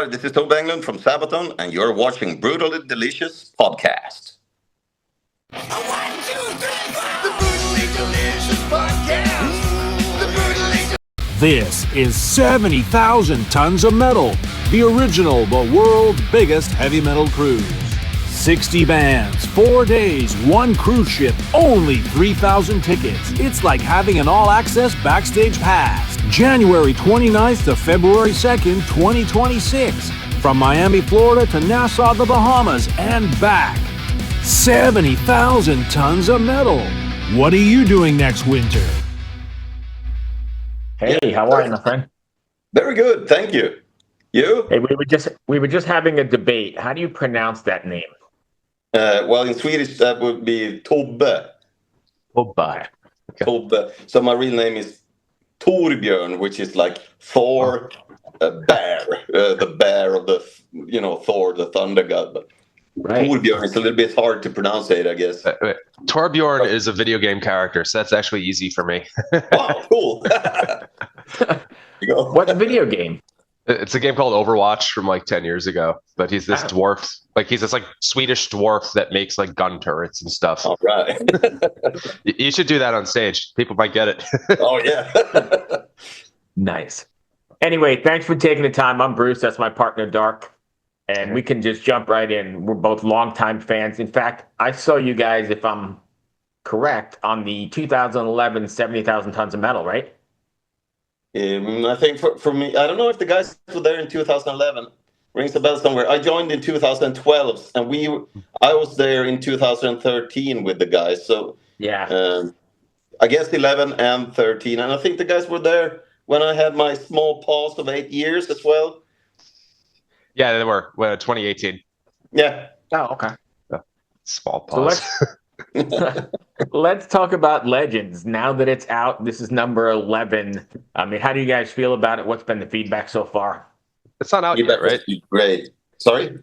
This is Thobbe Englund from Sabaton, and you're watching Brutally Delicious Podcast. This is 70,000 Tons of Metal, the original, the world's biggest heavy metal cruise. 60 bands, 4 days, 1 cruise ship, only 3,000 tickets. It's like having an all-access backstage pass. January 29th to February 2nd, 2026. From Miami, Florida to Nassau, the Bahamas, and back. 70,000 Tons of Metal. What are you doing next winter? Hey, how are you, my friend? Very good, thank you. You? Hey, we were just having a debate. How do you pronounce that name? Well, in Swedish that would be Thobbe. Thobbe. Okay. Thobbe. So my real name is Torbjörn, which is like Thor, bear, the bear of the, Thor, the thunder god. But Right. Torbjörn is a little bit hard to pronounce it, I guess. Torbjorn is a video game character, so that's actually easy for me. Wow, cool. You go. What video game? It's a game called Overwatch from like 10 years ago, but he's this dwarf, he's this Swedish dwarf that makes like gun turrets and stuff. All right. You should do that on stage. People might get it. Oh, yeah. Nice. Anyway, thanks for taking the time. I'm Bruce. That's my partner, Dark. And we can just jump right in. We're both longtime fans. In fact, I saw you guys, if I'm correct, on the 2011 70,000 Tons of Metal, right? I think for me, I don't know if the guys were there in 2011. Rings a bell somewhere. I joined in 2012, and I was there in 2013 with the guys. So Yeah. I guess 11 and 13, and I think the guys were there when I had my small pause of 8 years as well. Yeah, they were. 2018. Yeah. Oh, okay. Small pause. So let's talk about Legends. Now that it's out, this is number 11. I mean, how do you guys feel about it? What's been the feedback so far? It's not out yet, right? Great. Sorry?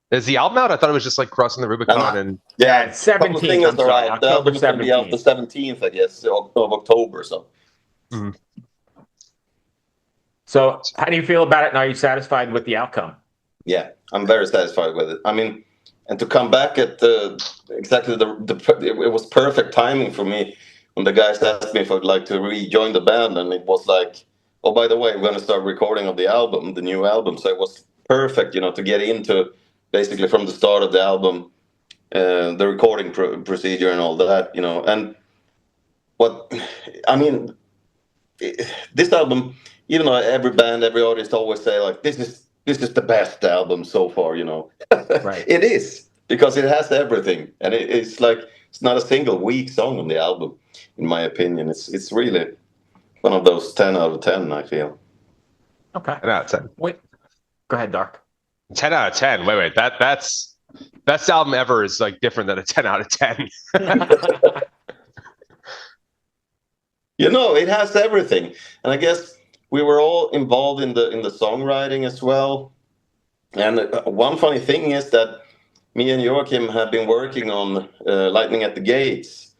Is the album out? I thought it was just like crossing the Rubicon. And Yeah, it's 17th. I'm sorry, right. The album October is going to be out the 17th, I guess, of October. So. Mhm. So how do you feel about it, and are you satisfied with the outcome? Yeah, I'm very satisfied with it. I mean, and to come back at exactly it was perfect timing for me when the guys asked me if I'd like to rejoin the band, and it was like, oh, by the way, we're going to start recording of the album, the new album. So it was perfect, to get into basically from the start of the album, the recording procedure and all that, and what I mean, this album, even though every band, every artist always say like this is the best album so far, Right. It is, because it has everything, and it's like it's not a single weak song on the album, in my opinion. It's really one of those 10 out of 10, I feel. Okay. 10 out of 10. Wait. Go ahead, Dark. 10 out of 10. Wait. That's best album ever is like different than a 10 out of 10. It has everything, and I guess we were all involved in the songwriting as well. And one funny thing is that me and Joachim have been working on Lightning at the Gates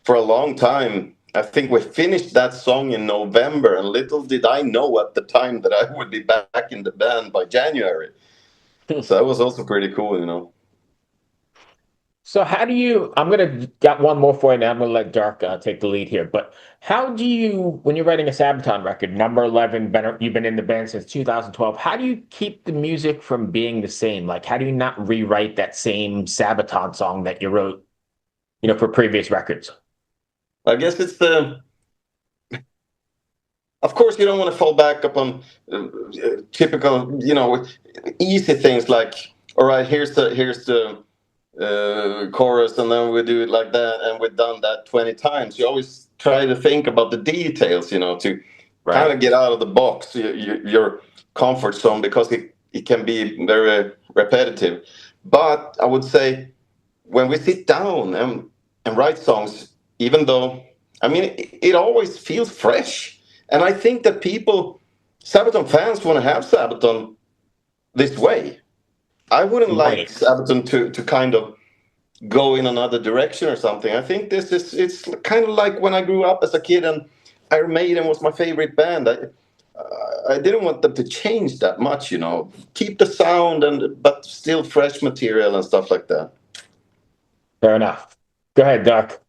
for a long time. I think we finished that song in November, and little did I know at the time that I would be back in the band by January. So that was also pretty cool, So how do you, I'm going to got one more for you, and I'm going to let Dark take the lead here. But how do you, when you're writing a Sabaton record, number 11, you've been in the band since 2012, how do you keep the music from being the same? Like, how do you not rewrite that same Sabaton song that you wrote, for previous records? I guess it's of course, you don't want to fall back upon typical, easy things like, all right, here's the chorus, and then we do it like that, and we've done that 20 times. You always try to think about the details, to kind of get out of the box, your comfort zone, because it can be very repetitive. But I would say when we sit down and write songs, even though, it always feels fresh. And I think that Sabaton fans want to have Sabaton this way. I wouldn't like Sabaton to kind of go in another direction or something. I think it's kind of like when I grew up as a kid and Iron Maiden was my favorite band. I didn't want them to change that much, keep the sound but still fresh material and stuff like that. Fair enough. Go ahead, Doc.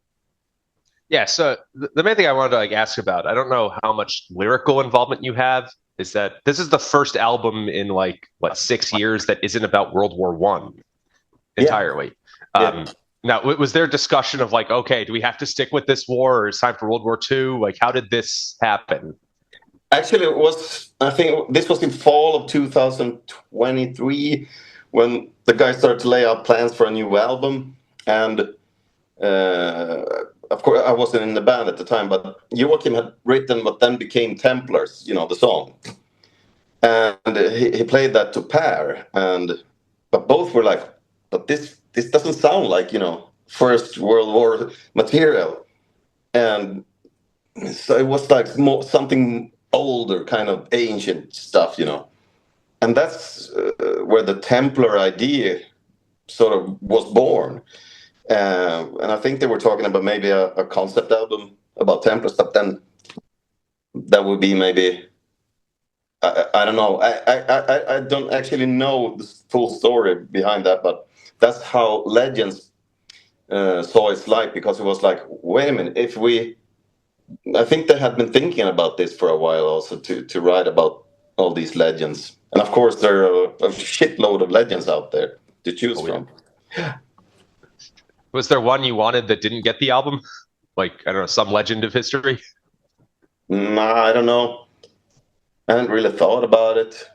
Yeah, so the main thing I wanted to like ask about, I don't know how much lyrical involvement you have, is that this is the first album in like what 6 years that isn't about World War One entirely. Yeah. Now, was there discussion of like, okay, do we have to stick with this war, or is it time for World War II? Like, how did this happen? Actually, I think this was in fall of 2023 when the guy started to lay out plans for a new album. And of course, I wasn't in the band at the time, but Joachim had written what then became Templars, the song. And he played that to Per. But both were like, but this doesn't sound like, First World War material. And so it was like something older, kind of ancient stuff, and that's where the Templar idea sort of was born. And I think they were talking about maybe a concept album about Templars, but then that would be maybe I don't know. I don't actually know the full story behind that, but that's how Legends saw its light, because it was like, wait a minute, I think they had been thinking about this for a while also to write about all these legends. And of course, there are a shitload of legends out there to choose from. Was there one you wanted that didn't get the album? Like, I don't know, some legend of history? Nah, I don't know. I hadn't really thought about it.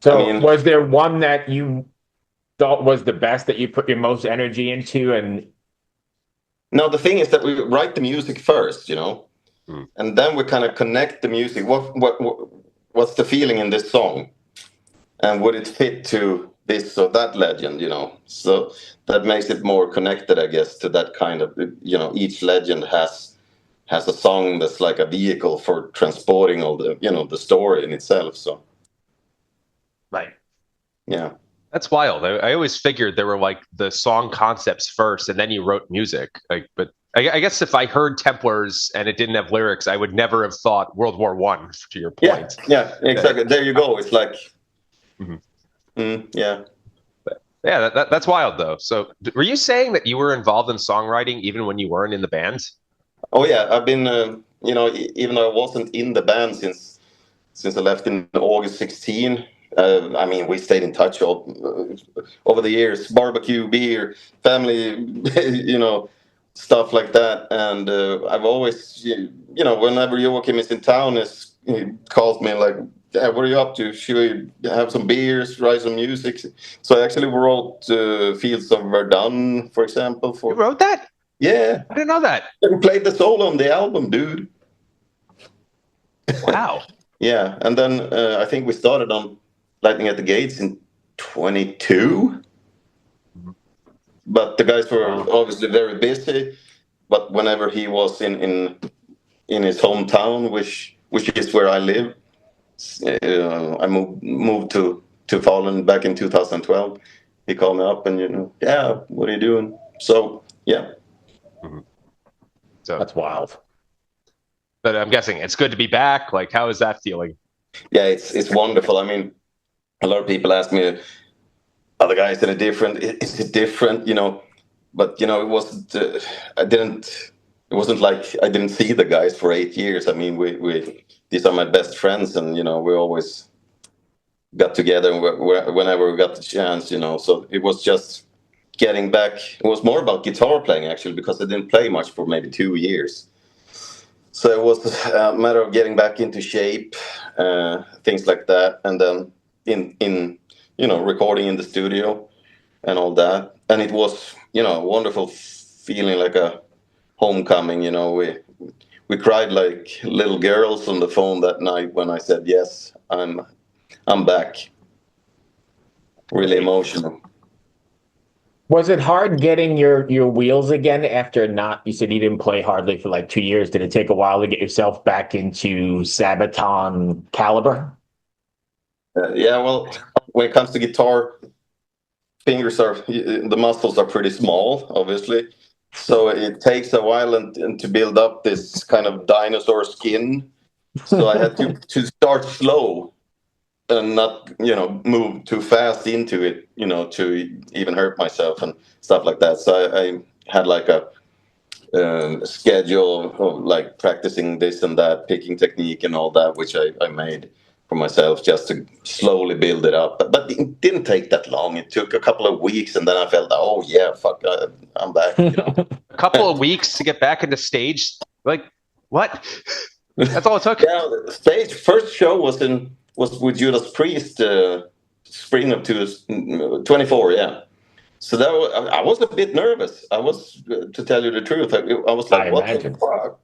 So was there one that you thought was the best, that you put your most energy into? And no, the thing is that we write the music first, and then we kind of connect the music. What's the feeling in this song, and would it fit to this or that legend? So that makes it more connected, I guess, to that kind of, each legend has a song that's like a vehicle for transporting all the, the story in itself. So, right, yeah. That's wild. I always figured there were like the song concepts first, and then you wrote music. But I guess if I heard Templars and it didn't have lyrics, I would never have thought World War One. To your point. Yeah, exactly. There you go. It's like, yeah. Yeah, that's wild though. So, were you saying that you were involved in songwriting even when you weren't in the band? Oh yeah, I've been. Even though I wasn't in the band since I left in August 16. We stayed in touch over the years, barbecue, beer, family, stuff like that. And I've always, whenever Joachim is in town, he calls me like, yeah, what are you up to? Should we have some beers, write some music? So I actually wrote Fields of Verdun, for example. You wrote that? Yeah. I didn't know that. We played the solo on the album, dude. Wow. Yeah, and then I think we started on Lightning at the Gates in 22. But the guys were obviously very busy. But whenever he was in his hometown, which is where I live, I moved to Falun back in 2012. He called me up and yeah, what are you doing? So yeah. So that's wild. But I'm guessing it's good to be back. Like, how is that feeling? Yeah, it's wonderful. I mean, a lot of people ask me, are the guys any different? Is it different? But it wasn't. It wasn't like I didn't see the guys for 8 years. I mean, these are my best friends, and we always got together whenever we got the chance. So it was just getting back. It was more about guitar playing actually, because I didn't play much for maybe 2 years. So it was a matter of getting back into shape, things like that, and then in recording in the studio and all that. And it was a wonderful feeling, like a homecoming. We cried like little girls on the phone that night when I said yes, I'm back. Really emotional. Was it hard getting your wheels again after you said you didn't play hardly for like 2 years? Did it take a while to get yourself back into Sabaton caliber? Yeah, well, when it comes to guitar, the muscles are pretty small, obviously. So it takes a while and to build up this kind of dinosaur skin So I had to start slow and not move too fast into it, to even hurt myself and stuff like that. So I had like a schedule of like practicing this and that, picking technique and all that, which I made for myself just to slowly build it up. But it didn't take that long. It took a couple of weeks, and then I felt, oh yeah, fuck, I'm back. A couple of weeks to get back into stage. Like what? That's all it took. Yeah, the stage first show was with Judas Priest, spring of 24. Yeah. So I was a bit nervous. I was, to tell you the truth, I was like, "What the fuck?"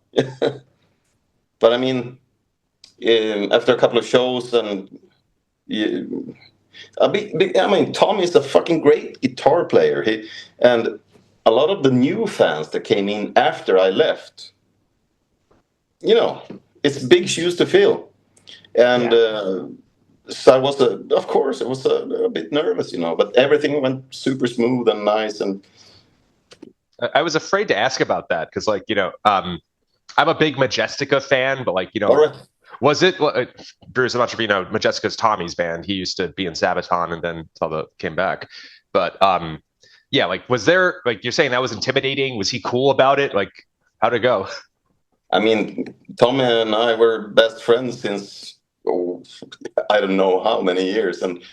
But I mean, after a couple of shows, and I mean, Tom is a fucking great guitar player. And a lot of the new fans that came in after I left, it's big shoes to fill, and. So I was, of course, I was a bit nervous, but everything went super smooth and nice. And I was afraid to ask about that because, like, I'm a big Majestica fan, but like, right. Was it Bruce? I'm not sure if you know Majestica's Tommy's band. He used to be in Sabaton and then Thobbe came back. But yeah, like, was there, like, you're saying that was intimidating? Was he cool about it? Like, how'd it go? I mean, Tommy and I were best friends since, I don't know how many years, and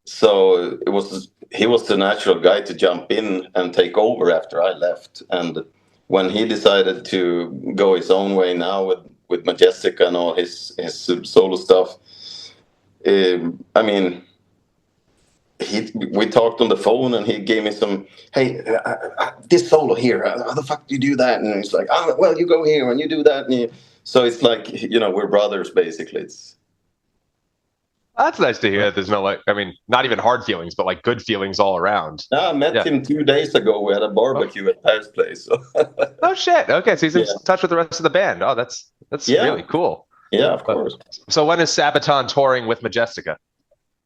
so he was the natural guy to jump in and take over after I left. And when he decided to go his own way now with Majestica and all his solo stuff, I mean, we talked on the phone, and he gave me some, hey, this solo here, how the fuck do you do that? And he's like, oh, well, you go here and you do that. So it's like, we're brothers, basically. That's nice to hear that there's no, like, I mean, not even hard feelings, but like good feelings all around. No, I met him 2 days ago. We had a barbecue at Per's place. So. Oh shit! Okay, so he's in touch with the rest of the band. Oh, that's really cool. Yeah, of course. So when is Sabaton touring with Majestica?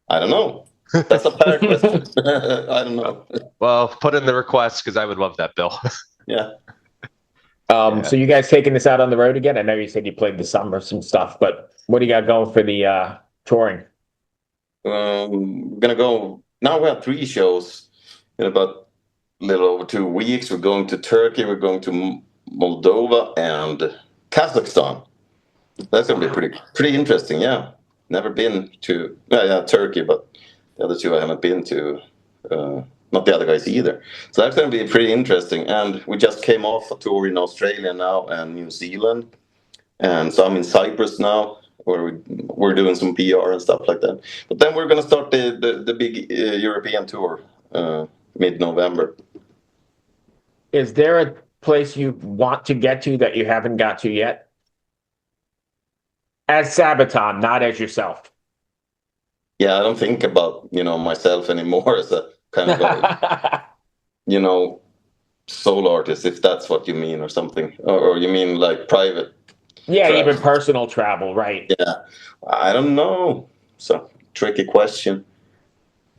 I don't know. That's a fair question. I don't know. Well, put in the request because I would love that, Bill. Yeah. So you guys taking this out on the road again? I know you said you played the summer some stuff, but what do you got going for the touring? We're gonna go now. We have 3 shows in about a little over 2 weeks. We're going to Turkey, we're going to Moldova, and Kazakhstan. That's gonna be pretty interesting. Yeah, never been to Turkey, but the other 2 I haven't been to. Not the other guys either. So that's gonna be pretty interesting. And we just came off a tour in Australia now and New Zealand, and so I'm in Cyprus now, where we're doing some PR and stuff like that. But then we're going to start the big European tour mid-November. Is there a place you want to get to that you haven't got to yet? As Sabaton, not as yourself. Yeah, I don't think about, myself anymore as a kind of a, solo artist, if that's what you mean, or something. Or you mean like private. Yeah, travel. Even personal travel, right? Yeah, I don't know. It's a tricky question.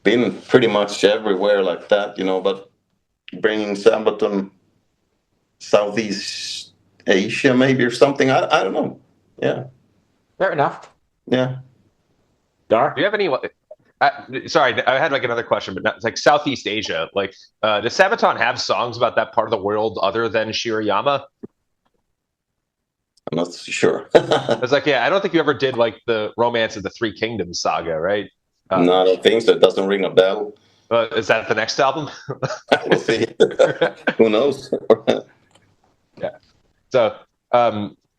Been pretty much everywhere like that, but bringing Sabaton Southeast Asia maybe or something. I don't know. Yeah. Fair enough. Yeah. Dark. Do you have any? Sorry, I had like another question, but not, it's like Southeast Asia. Like, does Sabaton have songs about that part of the world other than Shirayama? I'm not sure. I was like, I don't think you ever did like the Romance of the Three Kingdoms saga, right? No, I don't think so. It doesn't ring a bell. Is that the next album? We'll see. Who knows? Yeah. So,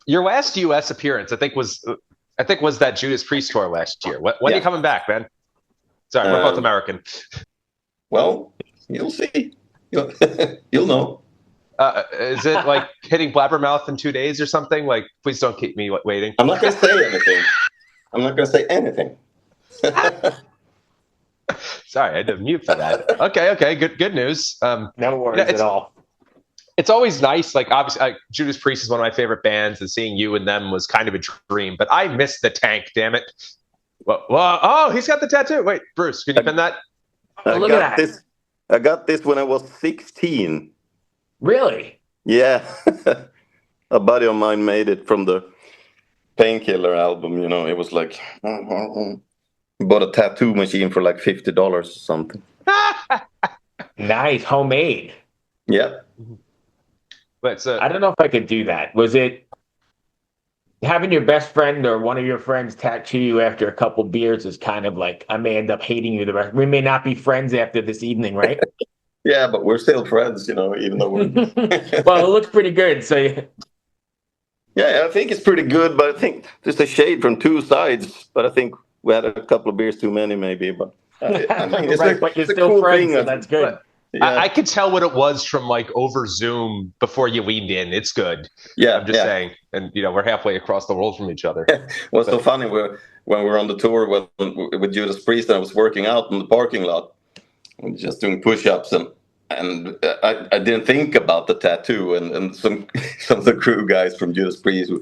your last U.S. appearance, I think was that Judas Priest tour last year. When are you coming back, man? Sorry, we're both American. Well, you'll see. You'll know. Is it like hitting Blabbermouth in 2 days or something? Like, please don't keep me waiting. I'm not going to say anything. Sorry, I had to mute for that. Okay, good news. No worries at all. It's always nice. Like, obviously, Judas Priest is one of my favorite bands, and seeing you and them was kind of a dream. But I missed the Tank. Damn it! Well, oh, he's got the tattoo. Wait, Bruce, can you pin that? Look at that. I got this when I was 16. Really? Yeah. A buddy of mine made it from the Painkiller album, it was like bought a tattoo machine for like $50 or something. Nice, homemade. Yeah. But I don't know if I could do that. Was it having your best friend or one of your friends tattoo you after a couple beers is kind of like, I may end up hating you the rest. We may not be friends after this evening, right? Yeah, but we're still friends, even though we're. Well, it looks pretty good. So Yeah, I think it's pretty good, but I think there's a shade from two sides. But I think we had a couple of beers too many, maybe. But I mean, right, but you're it's a still cool friends, thing. so that's good. but I could tell what it was from like over Zoom before you leaned in. It's good. Yeah, I'm just saying. And we're halfway across the world from each other. What's so funny when we're on the tour with Judas Priest, and I was working out in the parking lot, just doing push-ups, and I didn't think about the tattoo, and some some of the crew guys from Judas Priest,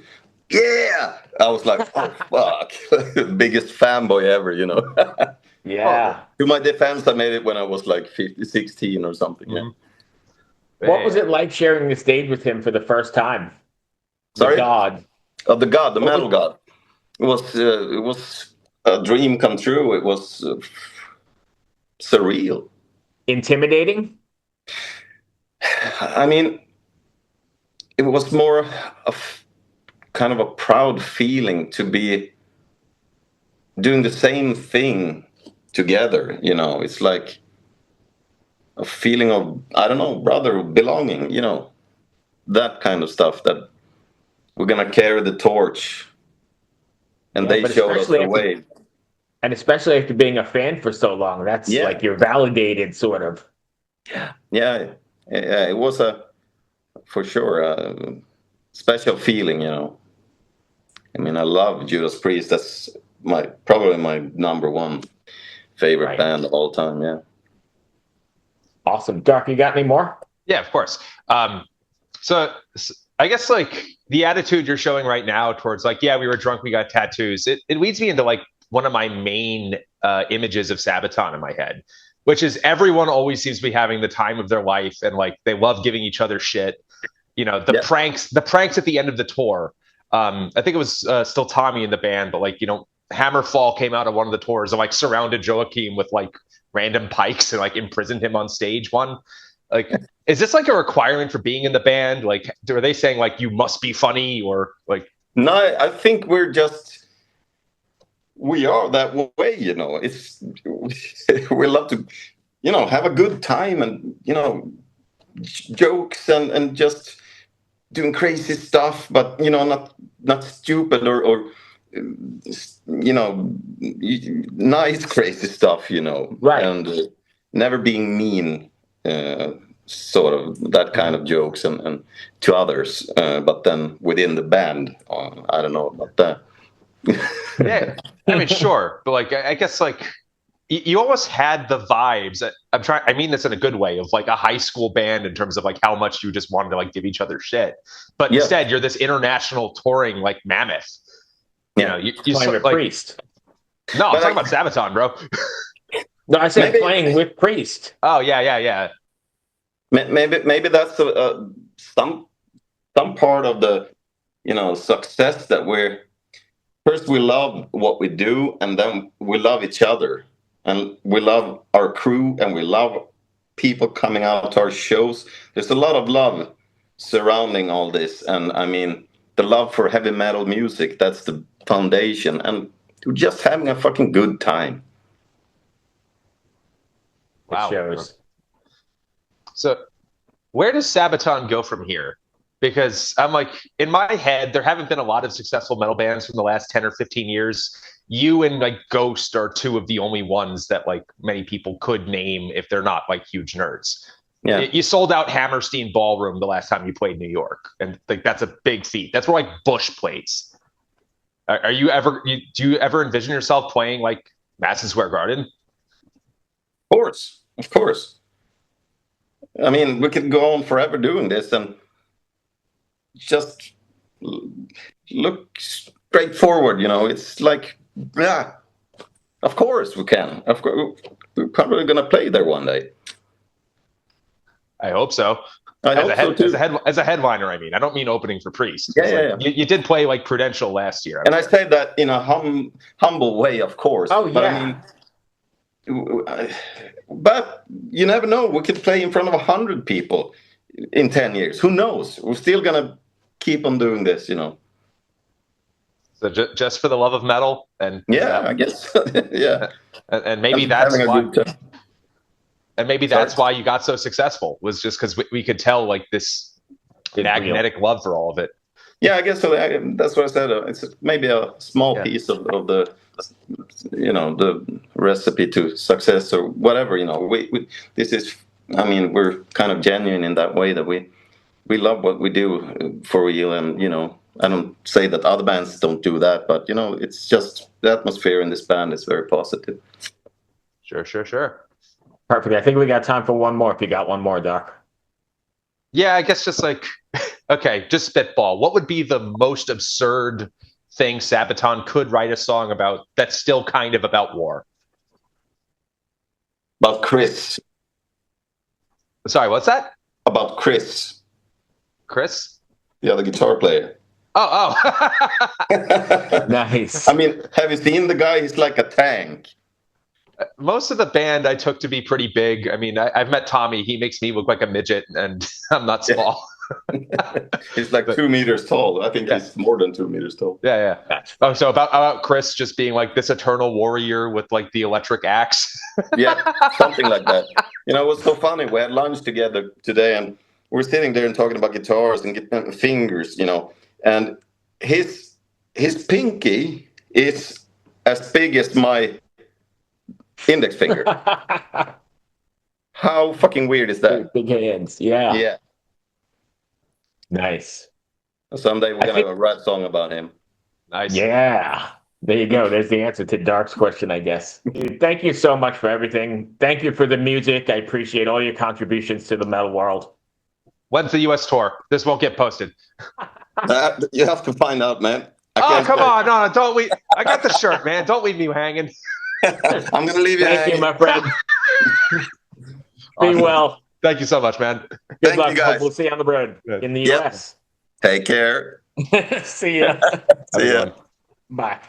yeah, I was like, oh fuck, biggest fanboy ever, Yeah. To my defense, I made it when I was like 16 or something. Yeah. What was it like sharing the stage with him for the first time? Sorry? The God. Oh, the God, the metal God. It was a dream come true. It was surreal. Intimidating? I mean, it was more of kind of a proud feeling to be doing the same thing together. It's like a feeling of, I don't know, brother belonging, that kind of stuff, that we're going to carry the torch, and they showed us the way. And especially after being a fan for so long, that's like you're validated, sort of. Yeah, it was for sure a special feeling. I mean, I love Judas Priest. That's probably my number one favorite band of all time. Yeah. Awesome. Dark, you got any more? Yeah, of course. So I guess like the attitude you're showing right now towards like, yeah, we were drunk, we got tattoos. It leads me into like one of my main images of Sabaton in my head, which is everyone always seems to be having the time of their life, and like they love giving each other shit. The pranks at the end of the tour. I think it was still Tommy in the band, but like Hammerfall came out of one of the tours and like surrounded Joachim with like random pikes and like imprisoned him on stage. Like, is this like a requirement for being in the band? Like, are they saying like you must be funny, or like? No, I think we are that way. It's we love to, have a good time, and jokes and just doing crazy stuff, but not stupid or nice crazy stuff, right, and never being mean, sort of that kind of jokes and to others, but then within the band, I don't know about that. Yeah, I mean, sure, but like I guess like you almost had the vibes. I mean this in a good way, of like a high school band in terms of like how much you just wanted to like give each other shit, but instead you're this international touring like mammoth. You playing with like, Priest. No, I'm talking about Sabaton, bro. No, I said playing with Priest. Oh yeah. Maybe that's some part of the success, that we love what we do, and then we love each other, and we love our crew, and we love people coming out to our shows. There's a lot of love surrounding all this, and I mean, the love for heavy metal music, that's the foundation, and we're just having a fucking good time. Wow. It shows. So where does Sabaton go from here? Because I'm like, in my head, there haven't been a lot of successful metal bands from the last 10 or 15 years. You and like Ghost are two of the only ones that like many people could name if they're not like huge nerds. Yeah. You sold out Hammerstein Ballroom the last time you played New York, and like that's a big feat. That's where like Bush plays. Do you ever envision yourself playing like Madison Square Garden? Of course. I mean, we could go on forever doing this, and just look straight forward. It's like, yeah, of course we can. Of course, we're probably gonna play there one day. I hope so. I hope so too. As a headliner, I mean, I don't mean opening for Priest. Yeah. You did play like Prudential last year, and I say that in a humble way, of course. Oh, But yeah. I mean, but you never know. We could play in front of 100 people in 10 years. Who knows? We're still gonna keep on doing this, So just for the love of metal, and I guess. Yeah. And maybe And that's having a why. good time. And maybe that's why you got so successful, was just because we could tell like this magnetic love for all of it. Yeah, I guess so. That's what I said. It's maybe a small piece of the, the recipe to success or whatever. This is. I mean, we're kind of genuine in that way that we love what we do for real, and I don't say that other bands don't do that, but it's just the atmosphere in this band is very positive. Sure. Perfect. I think we got time for one more. If you got one more, Doc. Yeah, I guess just like, okay, just spitball. What would be the most absurd thing Sabaton could write a song about that's still kind of about war? About Chris. Sorry, what's that? About Chris. Chris? The other guitar player. Oh. Nice. I mean, have you seen the guy? He's like a tank. Most of the band I took to be pretty big. I mean, I've met Tommy. He makes me look like a midget, and I'm not small. He's like 2 meters tall. I think he's more than 2 meters tall. Yeah. Oh, so about Chris just being like this eternal warrior with like the electric axe. Yeah, something like that. It was so funny. We had lunch together today, and we're sitting there and talking about guitars and fingers, and his pinky is as big as my index finger. How fucking weird is that? Big hands. Yeah. Nice. Someday we're gonna have a rap song about him. Nice. Yeah. There you go. There's the answer to Dark's question, I guess. Thank you so much for everything. Thank you for the music. I appreciate all your contributions to the metal world. When's the U.S. tour? This won't get posted. You have to find out, man. Come on. No, don't leave. I got the shirt, man. Don't leave me hanging. I'm going to leave you Thank hanging. you, my friend. Be well. Thank you so much, man. Good luck. Hope we'll see you on the road in the U.S. Take care. See ya. See ya. Bye.